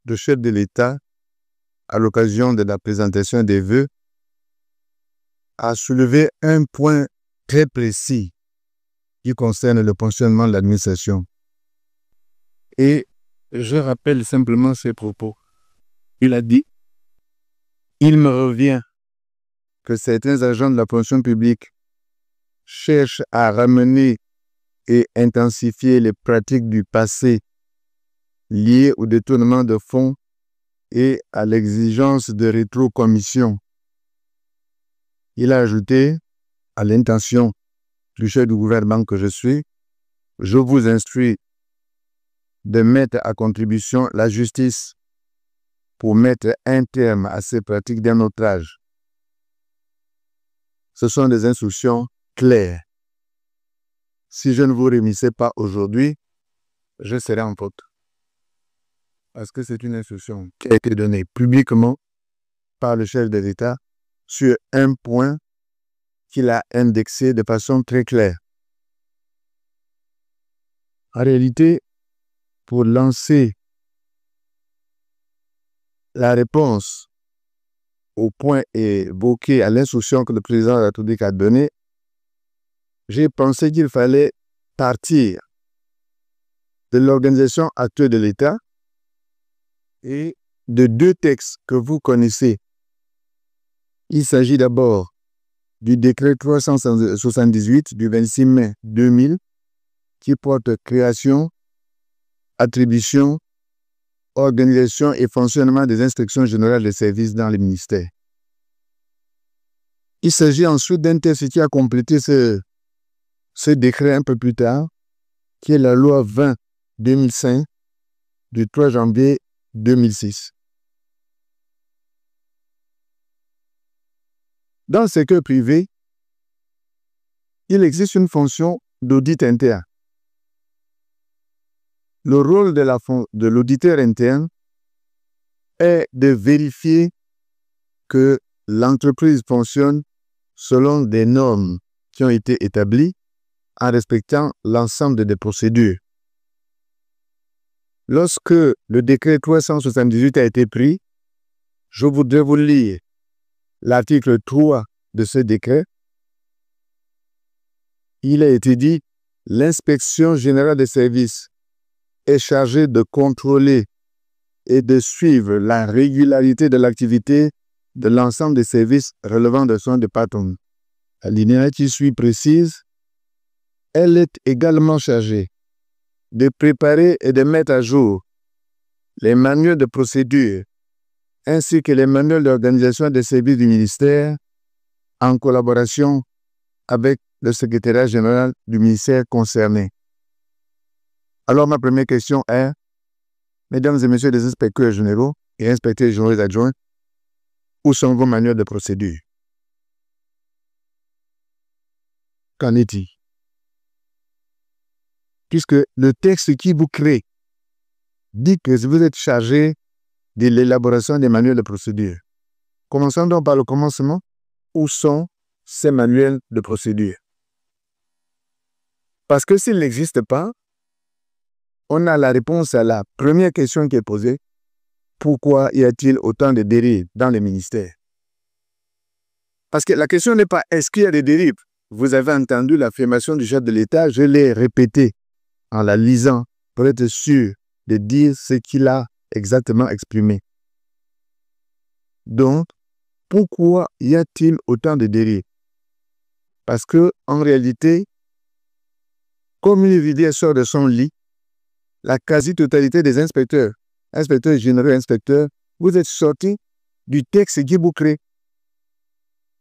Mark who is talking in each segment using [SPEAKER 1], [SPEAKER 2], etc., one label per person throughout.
[SPEAKER 1] le chef de l'État, à l'occasion de la présentation des vœux, a soulevé un point très précis qui concerne le fonctionnement de l'administration. Et je rappelle simplement ses propos. Il a dit « Il me revient que certains agents de la fonction publique cherchent à ramener et intensifier les pratiques du passé liées au détournement de fonds et à l'exigence de rétrocommission. » Il a ajouté, à l'intention du chef du gouvernement que je suis, « Je vous instruis de mettre à contribution la justice pour mettre un terme à ces pratiques d'un autre âge. » Ce sont des instructions claires. Si je ne vous réunissais pas aujourd'hui, je serais en faute. Parce que c'est une instruction qui a été donnée publiquement par le chef de l'État sur un point qu'il a indexé de façon très claire. En réalité, pour lancer la réponse au point évoqué à l'instruction que le président de la République a donnée, j'ai pensé qu'il fallait partir de l'organisation actuelle de l'État et de deux textes que vous connaissez. Il s'agit d'abord du décret 378 du 26 mai 2000 qui porte création, attribution, organisation et fonctionnement des instructions générales des services dans les ministères. Il s'agit ensuite d'un texte qui a complété ce décret un peu plus tard, qui est la loi 20-2005 du 3 janvier 2006. Dans le secteur privé, il existe une fonction d'audit interne. Le rôle de l'auditeur interne est de vérifier que l'entreprise fonctionne selon des normes qui ont été établies en respectant l'ensemble des procédures. Lorsque le décret 378 a été pris, je voudrais vous lire l'article 3 de ce décret. Il a été dit « L'inspection générale des services est chargée de contrôler et de suivre la régularité de l'activité de l'ensemble des services relevant de son département. » L'alinéa qui suit précise « Elle est également chargée de préparer et de mettre à jour les manuels de procédure ainsi que les manuels d'organisation des services du ministère en collaboration avec le secrétariat général du ministère concerné. » Alors ma première question est, mesdames et messieurs les inspecteurs généraux et inspecteurs généraux adjoints, où sont vos manuels de procédure? Qu'en est-il? Puisque le texte qui vous crée dit que vous êtes chargé de l'élaboration des manuels de procédure. Commençons donc par le commencement. Où sont ces manuels de procédure? Parce que s'ils n'existent pas, on a la réponse à la première question qui est posée. Pourquoi y a-t-il autant de dérives dans les ministères? Parce que la question n'est pas est-ce qu'il y a des dérives? Vous avez entendu l'affirmation du chef de l'État, je l'ai répété en la lisant pour être sûr de dire ce qu'il a exactement exprimé. Donc, pourquoi y a-t-il autant de dérives? Parce que, en réalité, comme une rivière sort de son lit, la quasi-totalité des inspecteurs généraux et inspecteurs, vous êtes sortis du texte qui vous crée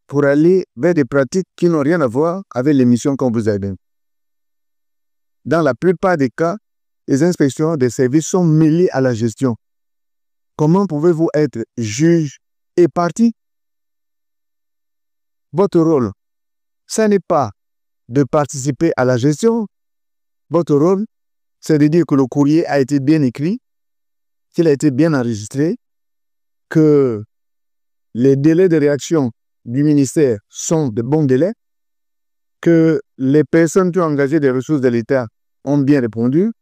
[SPEAKER 1] pour aller vers des pratiques qui n'ont rien à voir avec les missions qu'on vous a données. Dans la plupart des cas, les inspections des services sont mêlées à la gestion. Comment pouvez-vous être juge et partie? Votre rôle, ce n'est pas de participer à la gestion. Votre rôle, c'est de dire que le courrier a été bien écrit, qu'il a été bien enregistré, que les délais de réaction du ministère sont de bons délais, que les personnes qui ont engagé des ressources de l'État ont bien répondu,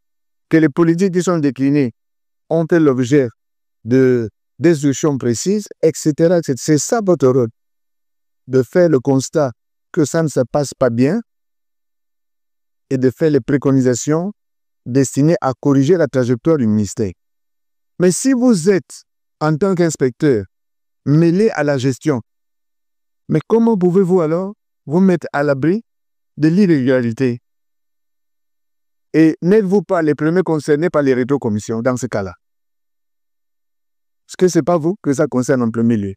[SPEAKER 1] que les politiques qui sont déclinées ont fait l'objet d'instructions précises, etc. etc. C'est ça votre rôle, de faire le constat que ça ne se passe pas bien et de faire les préconisations destinées à corriger la trajectoire du ministère. Mais si vous êtes, en tant qu'inspecteur, mêlé à la gestion, mais comment pouvez-vous alors vous mettre à l'abri de l'irrégularité? Et n'êtes-vous pas les premiers concernés par les rétrocommissions dans ce cas-là? Parce que ce n'est pas vous que ça concerne en premier lieu.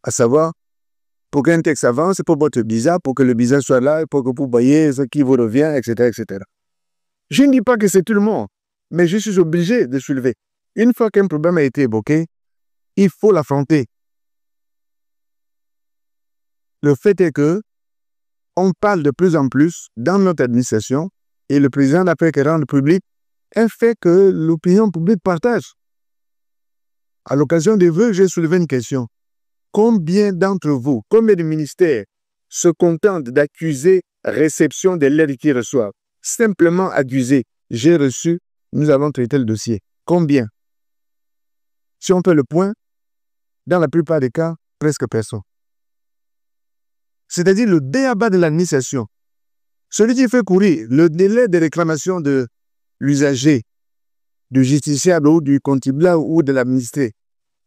[SPEAKER 1] À savoir, pour qu'un texte avance, pour votre visa, pour que le visa soit là, pour que vous voyez ce qui vous revient, etc., etc. Je ne dis pas que c'est tout le monde, mais je suis obligé de soulever. Une fois qu'un problème a été évoqué, il faut l'affronter. Le fait est que on parle de plus en plus dans notre administration et le président n'a fait que rendre public un fait que l'opinion publique partage. À l'occasion des vœux, j'ai soulevé une question. Combien d'entre vous, combien de ministères se contentent d'accuser réception des lettres qu'ils reçoivent? Simplement accuser. J'ai reçu, nous allons traiter le dossier. Combien? Si on fait le point, dans la plupart des cas, presque personne. C'est-à-dire le b.a.-ba de l'administration. Celui qui fait courir le délai de réclamation de l'usager, du justiciable ou du contribuable ou de l'administré.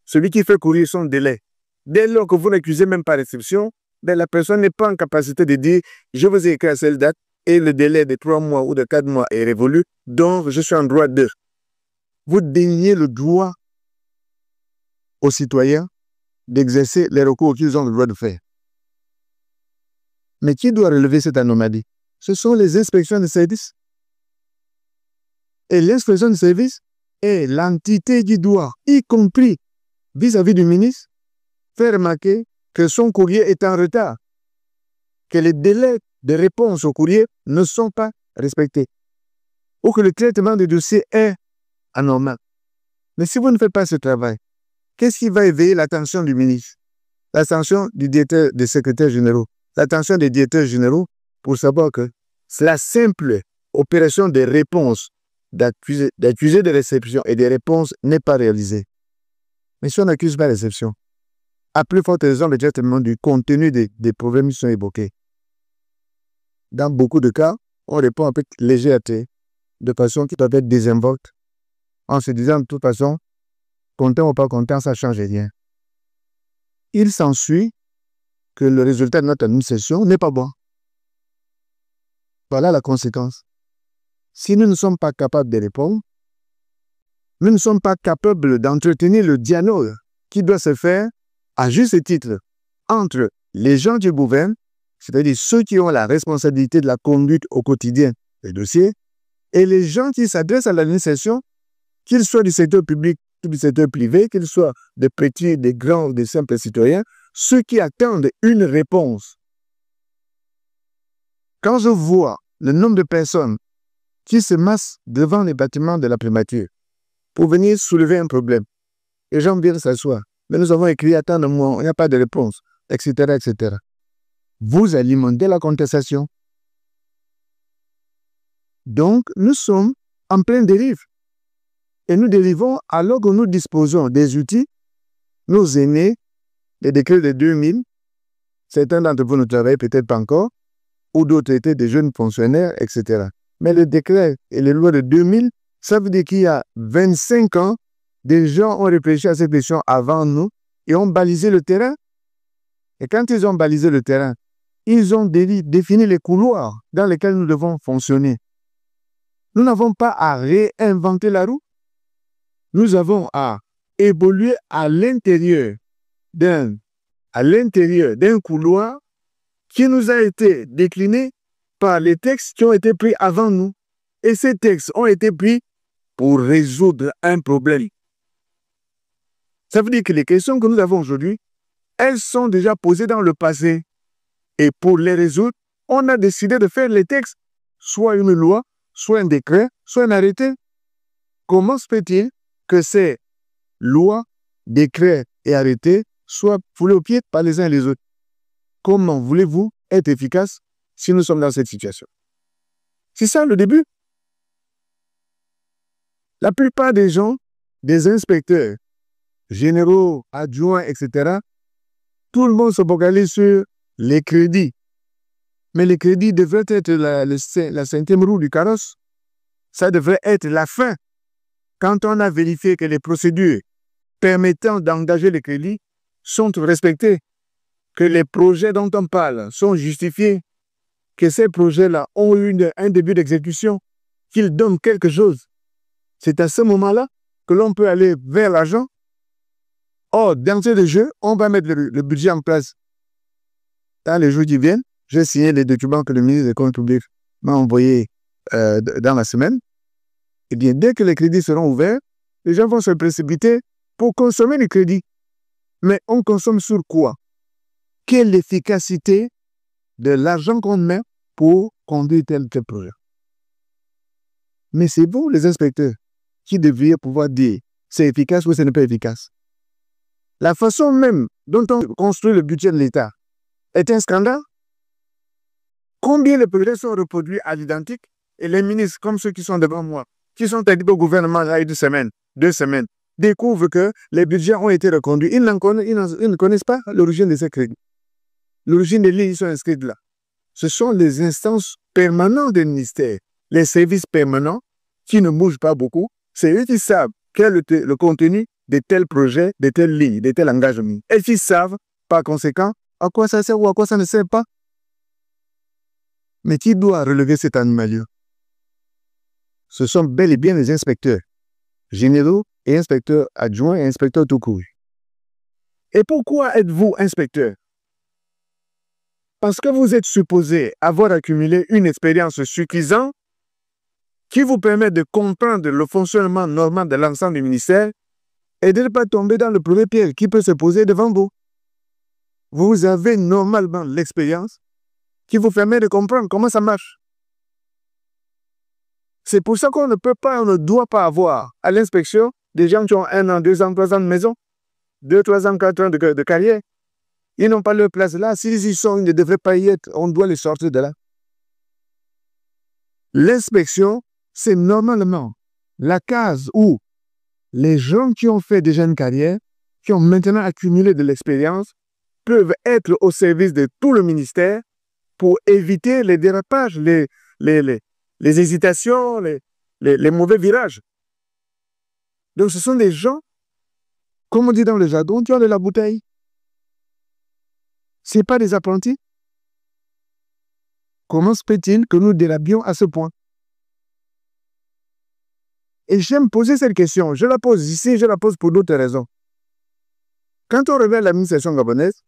[SPEAKER 1] Celui qui fait courir son délai. Dès lors que vous n'accusez même pas réception, ben la personne n'est pas en capacité de dire « je vous ai écrit à cette date et le délai de 3 mois ou de 4 mois est révolu, donc je suis en droit de… » Vous déniez le droit aux citoyens d'exercer les recours qu'ils ont le droit de faire. Mais qui doit relever cette anomalie? Ce sont les inspections de service. Et l'inspection de service est l'entité qui doit, y compris vis-à-vis du ministre, faire remarquer que son courrier est en retard, que les délais de réponse au courrier ne sont pas respectés, ou que le traitement du dossier est anormal. Mais si vous ne faites pas ce travail, qu'est-ce qui va éveiller l'attention du ministre? L'attention du directeur, des secrétaires généraux, l'attention des directeurs généraux pour savoir que la simple opération de réponse, d'accuser de réception et de réponse n'est pas réalisée. Mais si on n'accuse pas réception, à plus forte raison le traitement du contenu des problèmes qui sont évoqués. Dans beaucoup de cas, on répond avec légèreté, de façon qui doit être désinvolte, en se disant de toute façon, content ou pas content, ça ne change rien. Il s'ensuit que le résultat de notre administration n'est pas bon. Voilà la conséquence. Si nous ne sommes pas capables de répondre, nous ne sommes pas capables d'entretenir le dialogue qui doit se faire à juste titre entre les gens qui gouvernent, c'est-à-dire ceux qui ont la responsabilité de la conduite au quotidien des dossiers, et les gens qui s'adressent à l'administration, qu'ils soient du secteur public ou du secteur privé, qu'ils soient des petits, des grands, des simples citoyens, ceux qui attendent une réponse. Quand je vois le nombre de personnes qui se massent devant les bâtiments de la primature pour venir soulever un problème, les gens viennent s'asseoir, mais nous avons écrit, attendez-moi, il n'y a pas de réponse, etc., etc. Vous alimentez la contestation. Donc, nous sommes en pleine dérive. Et nous dérivons alors que nous disposons des outils, nos aînés, les décrets de 2000, certains d'entre vous ne travaillent peut-être pas encore, ou d'autres étaient des jeunes fonctionnaires, etc. Mais le décret et les lois de 2000, ça veut dire qu'il y a 25 ans, des gens ont réfléchi à cette question avant nous et ont balisé le terrain. Et quand ils ont balisé le terrain, ils ont défini les couloirs dans lesquels nous devons fonctionner. Nous n'avons pas à réinventer la roue. Nous avons à évoluer à l'intérieur d'un couloir qui nous a été décliné par les textes qui ont été pris avant nous. Et ces textes ont été pris pour résoudre un problème. Ça veut dire que les questions que nous avons aujourd'hui, elles sont déjà posées dans le passé. Et pour les résoudre, on a décidé de faire les textes, soit une loi, soit un décret, soit un arrêté. Comment se fait-il que ces lois, décrets et arrêtés soient foulés aux pieds par les uns et les autres? Comment voulez-vous être efficace si nous sommes dans cette situation? C'est ça le début. La plupart des gens, des inspecteurs, généraux, adjoints, etc., tout le monde se focalise sur les crédits. Mais les crédits devraient être la cinquième roue du carrosse. Ça devrait être la fin. Quand on a vérifié que les procédures permettant d'engager les crédits sont respectées, que les projets dont on parle sont justifiés, que ces projets-là ont eu un début d'exécution, qu'ils donnent quelque chose. C'est à ce moment-là que l'on peut aller vers l'argent. Or, d'entrée de jeu, on va mettre le budget en place. Dans les jours qui viennent, j'ai signé les documents que le ministre des Comptes publics m'a envoyés dans la semaine. Eh bien, dès que les crédits seront ouverts, les gens vont se précipiter pour consommer les crédits. Mais on consomme sur quoi? Quelle est l'efficacité de l'argent qu'on met pour conduire tel projet? Mais c'est vous, les inspecteurs, qui devriez pouvoir dire c'est efficace ou ce n'est pas efficace. La façon même dont on construit le budget de l'État est un scandale. Combien de projets sont reproduits à l'identique et les ministres, comme ceux qui sont devant moi, qui sont arrivés au gouvernement là, 1 semaine, 2 semaines, découvrent que les budgets ont été reconduits. Ils ne connaissent pas l'origine de ces crédits. L'origine des lignes sont inscrites là. Ce sont les instances permanentes des ministères, les services permanents qui ne bougent pas beaucoup. C'est eux qui savent quel est le contenu de tels projets, de telles lignes, de tels engagements. Et qui savent, par conséquent, à quoi ça sert ou à quoi ça ne sert pas. Mais qui doit relever cet animalier? Ce sont bel et bien les inspecteurs généraux et inspecteurs adjoints et inspecteurs tout court. Et pourquoi êtes-vous inspecteur? Parce que vous êtes supposé avoir accumulé une expérience suffisante qui vous permet de comprendre le fonctionnement normal de l'ensemble du ministère et de ne pas tomber dans le premier piège qui peut se poser devant vous. Vous avez normalement l'expérience qui vous permet de comprendre comment ça marche. C'est pour ça qu'on ne peut pas, on ne doit pas avoir à l'inspection des gens qui ont 1 an, 2 ans, 3 ans de maison, 2, 3 ans, 4 ans de carrière. Ils n'ont pas leur place là. S'ils y sont, ils ne devraient pas y être. On doit les sortir de là. L'inspection, c'est normalement la case où les gens qui ont fait déjà une carrière, qui ont maintenant accumulé de l'expérience, peuvent être au service de tout le ministère pour éviter les dérapages, les hésitations, les mauvais virages. Donc, ce sont des gens, comme on dit dans le jargon, qui ont de la bouteille. Ce n'est pas des apprentis. Comment se peut-il que nous dérabions à ce point? Et j'aime poser cette question. Je la pose ici, je la pose pour d'autres raisons. Quand on regarde l'administration gabonaise,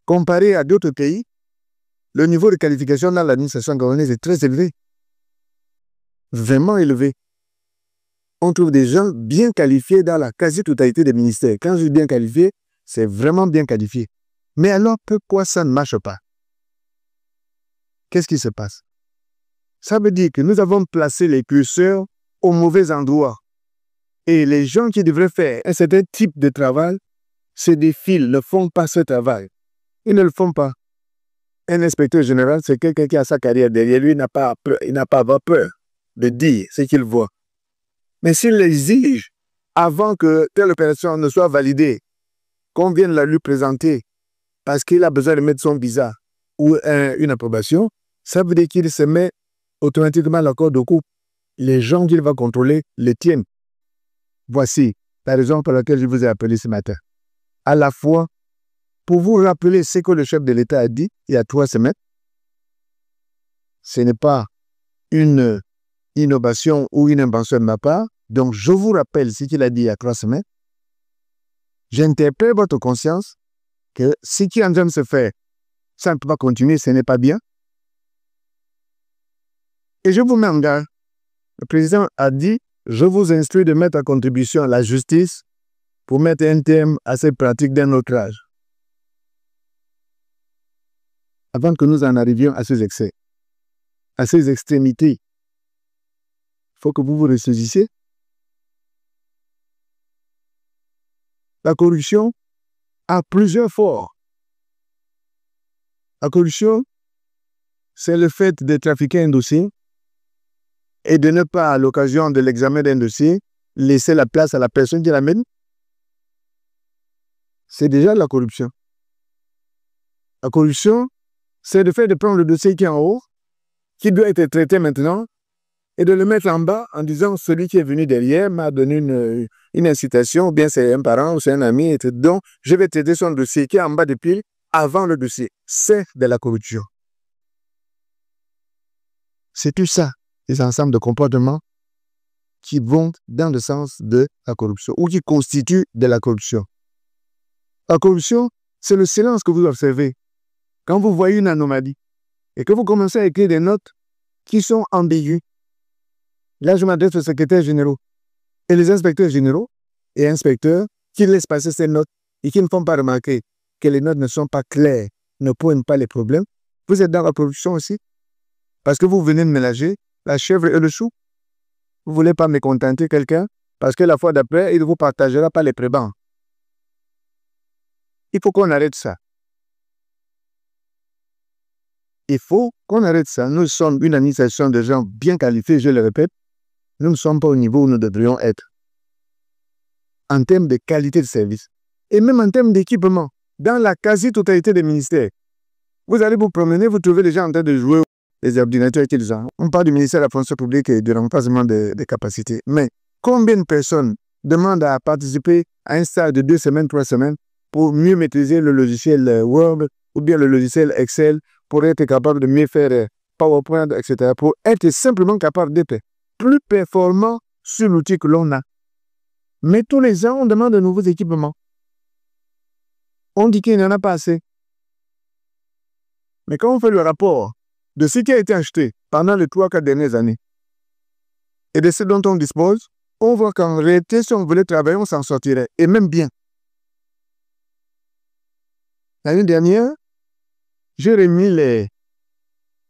[SPEAKER 1] comparé à d'autres pays, le niveau de qualification dans l'administration gabonaise est très élevé. Vraiment élevé. On trouve des gens bien qualifiés dans la quasi-totalité des ministères. Quand je dis bien qualifié, c'est vraiment bien qualifié. Mais alors, pourquoi ça ne marche pas? Qu'est-ce qui se passe? Ça veut dire que nous avons placé les curseurs au mauvais endroit. Et les gens qui devraient faire un certain type de travail se défilent, ne font pas ce travail. Ils ne le font pas. Un inspecteur général, c'est quelqu'un qui a sa carrière derrière lui, il n'a pas à avoir peur de dire ce qu'il voit. Mais s'il l'exige avant que telle opération ne soit validée, qu'on vienne la lui présenter parce qu'il a besoin de mettre son visa ou une approbation, ça veut dire qu'il se met automatiquement l'accord de coupe. Les gens qu'il va contrôler les tiennent. Voici la raison pour laquelle je vous ai appelé ce matin. À la fois, pour vous rappeler ce que le chef de l'État a dit il y a 3 semaines, ce n'est pas une innovation ou une invention de ma part. Donc, je vous rappelle ce qu'il a dit il y a 3 semaines. J'interpelle votre conscience que ce qui est en train de se faire, ça ne peut pas continuer, ce n'est pas bien. Et je vous mets en garde. Le président a dit, je vous instruis de mettre à contribution la justice pour mettre un terme à ces pratiques d'un autre âge. Avant que nous en arrivions à ces excès, à ces extrémités, il faut que vous vous ressaisissiez. La corruption a plusieurs formes. La corruption, c'est le fait de trafiquer un dossier et de ne pas, à l'occasion de l'examen d'un dossier, laisser la place à la personne qui l'amène. c'est déjà la corruption. La corruption, c'est le fait de prendre le dossier qui est en haut, qui doit être traité maintenant, et de le mettre en bas en disant celui qui est venu derrière m'a donné une incitation, ou bien c'est un parent ou c'est un ami, donc je vais traiter son dossier qui est en bas de pile avant le dossier. C'est de la corruption. C'est tout ça, les ensembles de comportements qui vont dans le sens de la corruption ou qui constituent de la corruption. La corruption, c'est le silence que vous observez quand vous voyez une anomalie et que vous commencez à écrire des notes qui sont ambiguës. Là, je m'adresse aux secrétaires généraux et les inspecteurs généraux et inspecteurs qui laissent passer ces notes et qui ne font pas remarquer que les notes ne sont pas claires, ne pointent pas les problèmes. Vous êtes dans la corruption aussi parce que vous venez de mélanger la chèvre et le chou. Vous ne voulez pas mécontenter quelqu'un parce que la fois d'après, il ne vous partagera pas les prébends. Il faut qu'on arrête ça. Il faut qu'on arrête ça. Nous sommes une administration de gens bien qualifiés, je le répète. Nous ne sommes pas au niveau où nous devrions être. En termes de qualité de service. Et même en termes d'équipement. Dans la quasi-totalité des ministères. Vous allez vous promener, vous trouvez les gens en train de jouer les ordinateurs utilisants. On parle du ministère de la fonction publique et du renforcement des capacités. Mais combien de personnes demandent à participer à un stage de 2 semaines, 3 semaines pour mieux maîtriser le logiciel Word ou bien le logiciel Excel, pour être capable de mieux faire PowerPoint, etc. Pour être simplement capable d'être plus performant sur l'outil que l'on a. Mais tous les ans, on demande de nouveaux équipements. On dit qu'il n'y en a pas assez. Mais quand on fait le rapport de ce qui a été acheté pendant les 3-4 dernières années et de ce dont on dispose, on voit qu'en réalité, si on voulait travailler, on s'en sortirait. Et même bien. L'année dernière, j'ai remis les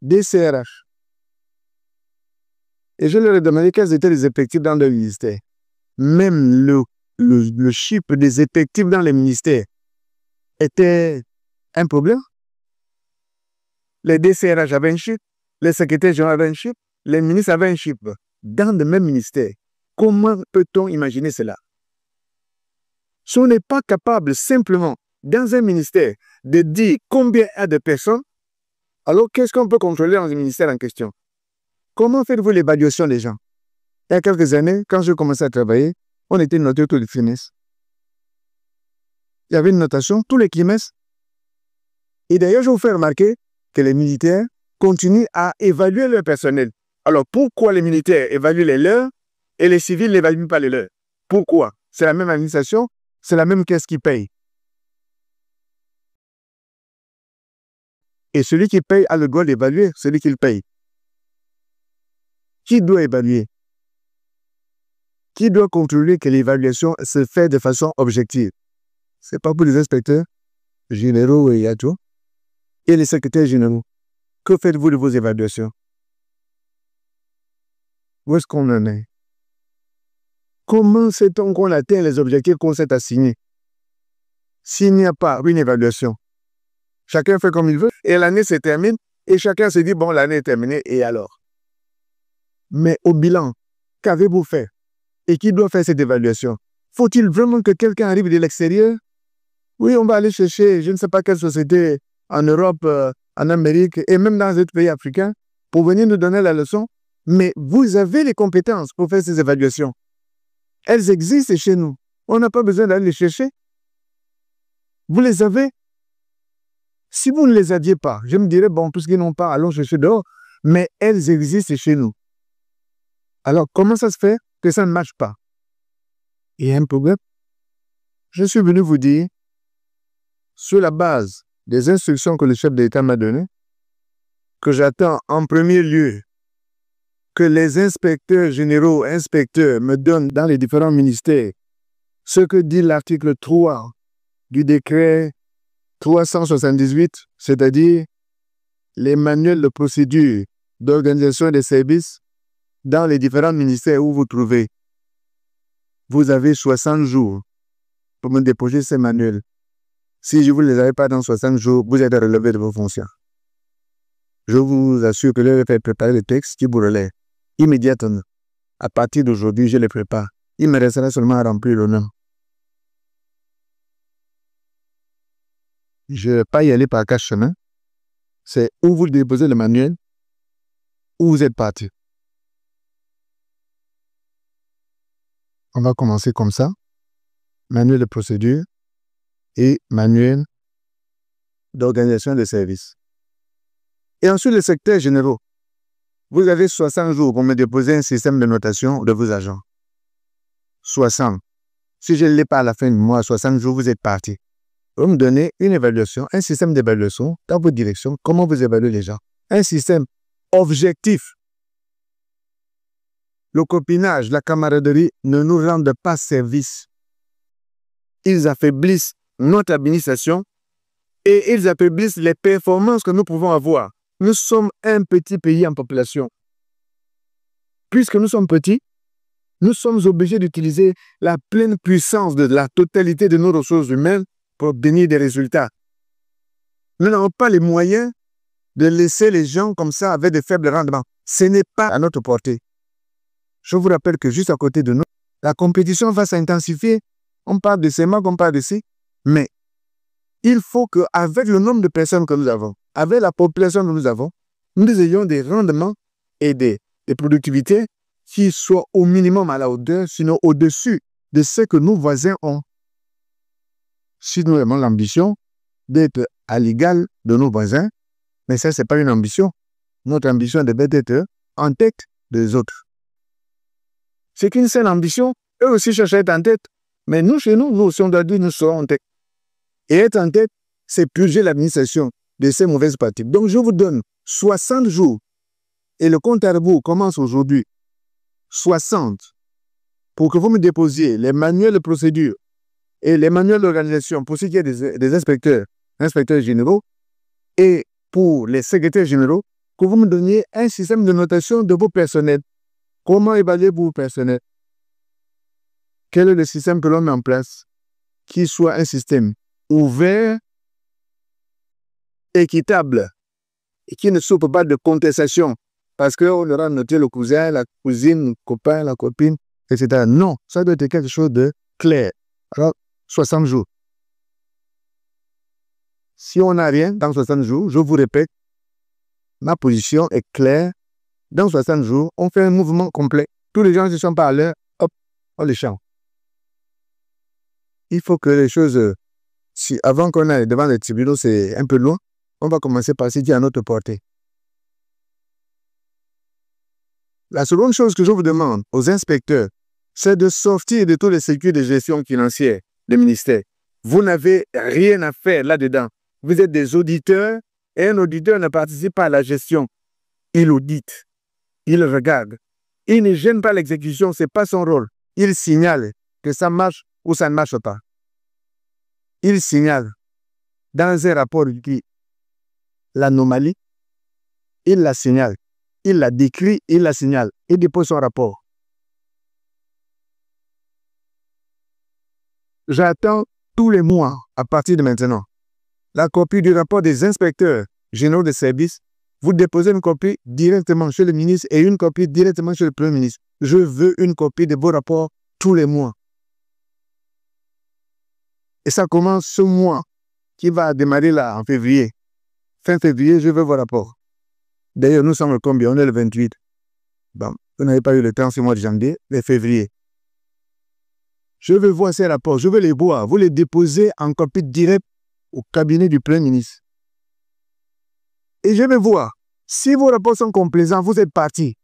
[SPEAKER 1] DCRH. Et je leur ai demandé quels étaient les effectifs dans le ministère. Même le chiffre des effectifs dans les ministères était un problème. Les DCRH avaient un chiffre, les secrétaires généraux avaient un chiffre, les ministres avaient un chiffre. Dans le même ministère, comment peut-on imaginer cela? Si on n'est pas capable simplement, dans un ministère, de dire combien il y a de personnes, alors qu'est-ce qu'on peut contrôler dans le ministère en question? Comment faites-vous l'évaluation des gens? Il y a quelques années, quand je commençais à travailler, on était noté tous les trimestres. Il y avait une notation, tous les trimestres. Et d'ailleurs, je vous fais remarquer que les militaires continuent à évaluer leur personnel. Alors, pourquoi les militaires évaluent les leurs et les civils n'évaluent pas les leurs? Pourquoi? C'est la même administration, c'est la même caisse qui paye. Et celui qui paye a le droit d'évaluer celui qui le paye. Qui doit évaluer? Qui doit contrôler que l'évaluation se fait de façon objective? Ce n'est pas pour les inspecteurs généraux et adjoints et les secrétaires généraux. Que faites-vous de vos évaluations? Où est-ce qu'on en est? Comment sait-on qu'on atteint les objectifs qu'on s'est assignés? S'il n'y a pas une évaluation, chacun fait comme il veut et l'année se termine et chacun se dit bon, l'année est terminée et alors? Mais au bilan, qu'avez-vous fait? Et qui doit faire cette évaluation? Faut-il vraiment que quelqu'un arrive de l'extérieur? Oui, on va aller chercher je ne sais pas quelle société en Europe, en Amérique et même dans d'autres pays africains pour venir nous donner la leçon. Mais vous avez les compétences pour faire ces évaluations. Elles existent chez nous. On n'a pas besoin d'aller les chercher. Vous les avez. Si vous ne les aviez pas, je me dirais, bon, puisqu'ils n'ont pas, allons chercher dehors. Mais elles existent chez nous. Alors, comment ça se fait que ça ne marche pas? Il y a un problème. Je suis venu vous dire, sur la base des instructions que le chef d'État m'a données, que j'attends en premier lieu que les inspecteurs généraux, inspecteurs me donnent dans les différents ministères ce que dit l'article 3 du décret 378, c'est-à-dire les manuels de procédure d'organisation des services dans les différents ministères où vous trouvez. Vous avez 60 jours pour me déposer ces manuels. Si je ne vous les avais pas dans 60 jours, vous êtes relevé de vos fonctions. Je vous assure que je vais préparer le texte qui vous relève immédiatement. À partir d'aujourd'hui, je les prépare. Il me restera seulement à remplir le nom. je ne vais pas y aller par 4 chemins. C'est où vous déposez le manuel, où vous êtes parti. On va commencer comme ça. Manuel de procédure et manuel d'organisation de service. Et ensuite, les secteurs généraux. Vous avez 60 jours pour me déposer un système de notation de vos agents. 60. Si je ne l'ai pas à la fin du mois, 60 jours, vous êtes parti. Vous me donnez une évaluation, un système d'évaluation dans votre direction. Comment vous évaluez les gens? Un système objectif. Le copinage, la camaraderie ne nous rendent pas service. Ils affaiblissent notre administration et ils affaiblissent les performances que nous pouvons avoir. Nous sommes un petit pays en population. Puisque nous sommes petits, nous sommes obligés d'utiliser la pleine puissance de la totalité de nos ressources humaines pour obtenir des résultats. Nous n'avons pas les moyens de laisser les gens comme ça avec de faibles rendements. Ce n'est pas à notre portée. Je vous rappelle que juste à côté de nous, la compétition va s'intensifier. On parle de ces marques, on parle de ces, mais il faut qu'avec le nombre de personnes que nous avons, avec la population que nous avons, nous ayons des rendements et des productivités qui soient au minimum à la hauteur, sinon au-dessus de ce que nos voisins ont. Si nous avons l'ambition d'être à l'égal de nos voisins, mais ça, ce n'est pas une ambition. Notre ambition devait être en tête des autres. C'est qu'une seule ambition, eux aussi cherchent à être en tête. Mais nous, chez nous, nous aussi, on doit dire nous serons en tête. Et être en tête, c'est purger l'administration de ces mauvaises pratiques. Donc, je vous donne 60 jours. Et le compte à rebours commence aujourd'hui. 60. Pour que vous me déposiez les manuels de procédure et les manuels d'organisation pour ce qui est des inspecteurs généraux et pour les secrétaires généraux, que vous me donniez un système de notation de vos personnels. Comment évaluer vos personnels? Quel est le système que l'on met en place? Qui soit un système ouvert, équitable et qui ne souffre pas de contestation parce qu'on aura noté le cousin, la cousine, le copain, la copine, etc. Non, ça doit être quelque chose de clair. Alors, 60 jours. Si on n'a rien dans 60 jours, je vous répète, ma position est claire. Dans 60 jours, on fait un mouvement complet. Tous les gens qui ne sont pas à l'heure, hop, on les change. Il faut que les choses, avant qu'on aille devant les tribunaux, c'est un peu loin, on va commencer par ce qui est à notre portée. La seconde chose que je vous demande aux inspecteurs, c'est de sortir de tous les circuits de gestion financière du ministère. Vous n'avez rien à faire là-dedans. Vous êtes des auditeurs et un auditeur ne participe pas à la gestion. Il audite, il regarde. Il ne gêne pas l'exécution, ce n'est pas son rôle. Il signale que ça marche ou ça ne marche pas. Il signale dans un rapport écrit l'anomalie, il la signale. Il la décrit, il la signale. Il dépose son rapport. J'attends tous les mois, à partir de maintenant, la copie du rapport des inspecteurs généraux de services. Vous déposez une copie directement chez le ministre et une copie directement chez le Premier ministre. Je veux une copie de vos rapports tous les mois. Et ça commence ce mois qui va démarrer là en février. Fin février, je veux vos rapports. D'ailleurs, nous sommes le combien? On est le 28. Bon, vous n'avez pas eu le temps ce mois de janvier, mais février. Je veux voir ces rapports, je veux les voir. Vous les déposez en copie directe au cabinet du Premier ministre. Et je vais voir. Si vos rapports sont complaisants, vous êtes parti.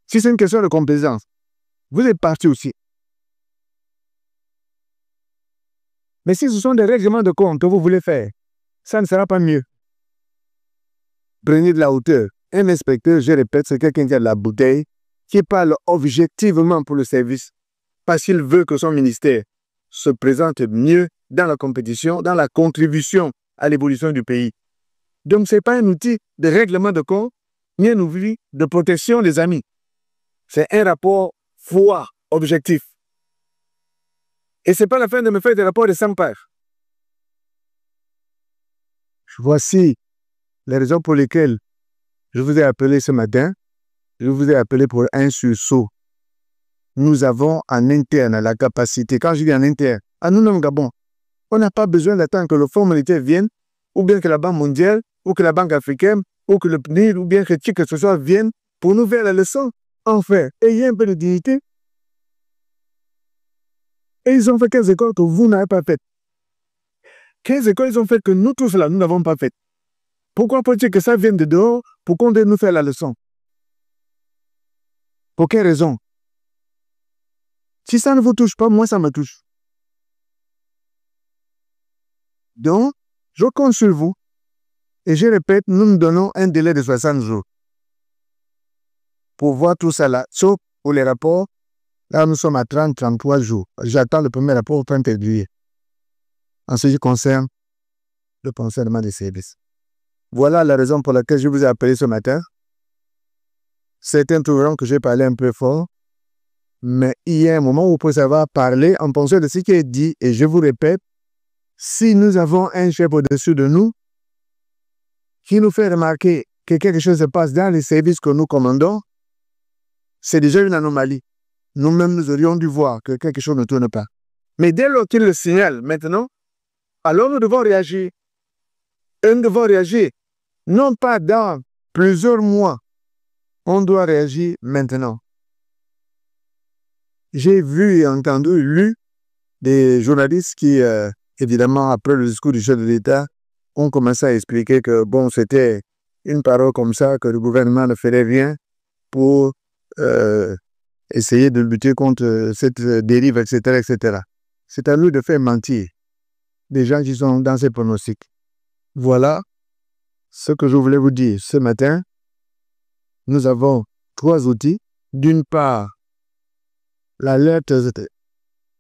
[SPEAKER 1] Si c'est une question de complaisance, vous êtes parti aussi. Mais si ce sont des règlements de compte que vous voulez faire, ça ne sera pas mieux. Prenez de la hauteur. Un inspecteur, je répète, c'est quelqu'un qui a de la bouteille, qui parle objectivement pour le service, parce qu'il veut que son ministère se présente mieux dans la compétition, dans la contribution à l'évolution du pays. Donc, ce n'est pas un outil de règlement de compte, ni un outil de protection des amis. C'est un rapport froid, objectif. Et ce n'est pas la fin de me faire des rapports de 100 pages. Voici les raisons pour lesquelles je vous ai appelé ce matin. Je vous ai appelé pour un sursaut. Nous avons en interne la capacité, quand je dis en interne, à nous-mêmes Gabon. On n'a pas besoin d'attendre que le Fonds monétaire vienne, ou bien que la Banque mondiale, ou que la Banque africaine, ou que le PNID, ou bien que qui que ce soit vienne pour nous faire la leçon. Enfin, ayez un peu de dignité. Et ils ont fait 15 écoles que vous n'avez pas faites. 15 écoles, ils ont fait que nous tous là, nous n'avons pas fait. Pourquoi faut-il que ça vienne de dehors pour qu'on vienne nous faire la leçon? Pour quelle raison? Si ça ne vous touche pas, moi ça me touche. Donc, je compte sur vous. Et je répète, nous nous donnons un délai de 60 jours pour voir tout ça là. Sauf pour les rapports, là nous sommes à 30-33 jours. J'attends le premier rapport au 30 juillet. En ce qui concerne le fonctionnement des services. Voilà la raison pour laquelle je vous ai appelé ce matin. Certains trouveront que j'ai parlé un peu fort, mais il y a un moment où vous pouvez savoir parler en fonction de ce qui est dit. Et je vous répète, si nous avons un chef au-dessus de nous qui nous fait remarquer que quelque chose se passe dans les services que nous commandons, c'est déjà une anomalie. Nous-mêmes, nous aurions dû voir que quelque chose ne tourne pas. Mais dès lors qu'il le signale maintenant, alors nous devons réagir. Et nous devons réagir, non pas dans plusieurs mois. On doit réagir maintenant. J'ai vu et entendu, lu des journalistes qui, évidemment, après le discours du chef de l'État, ont commencé à expliquer que, bon, c'était une parole comme ça, que le gouvernement ne ferait rien pour essayer de lutter contre cette dérive, etc., etc. C'est à nous de faire mentir des gens qui sont dans ces pronostics. Voilà ce que je voulais vous dire ce matin. Nous avons 3 outils. D'une part, la lettre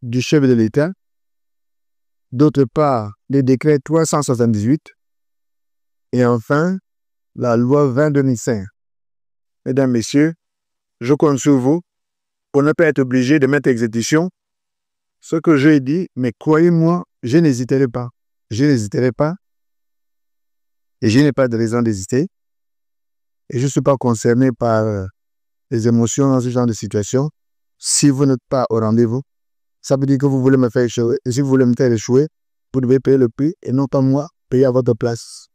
[SPEAKER 1] du chef de l'État. D'autre part, le décret 378. Et enfin, la loi 20-2005. Mesdames, Messieurs, je compte sur vous pour ne pas être obligé de mettre exécution ce que j'ai dit, mais croyez-moi, je n'hésiterai pas. Je n'hésiterai pas. Et je n'ai pas de raison d'hésiter. Et je ne suis pas concerné par les émotions dans ce genre de situation. Si vous n'êtes pas au rendez-vous, ça veut dire que vous voulez me faire échouer. Et si vous voulez me faire échouer, vous devez payer le prix et non pas moi payer à votre place.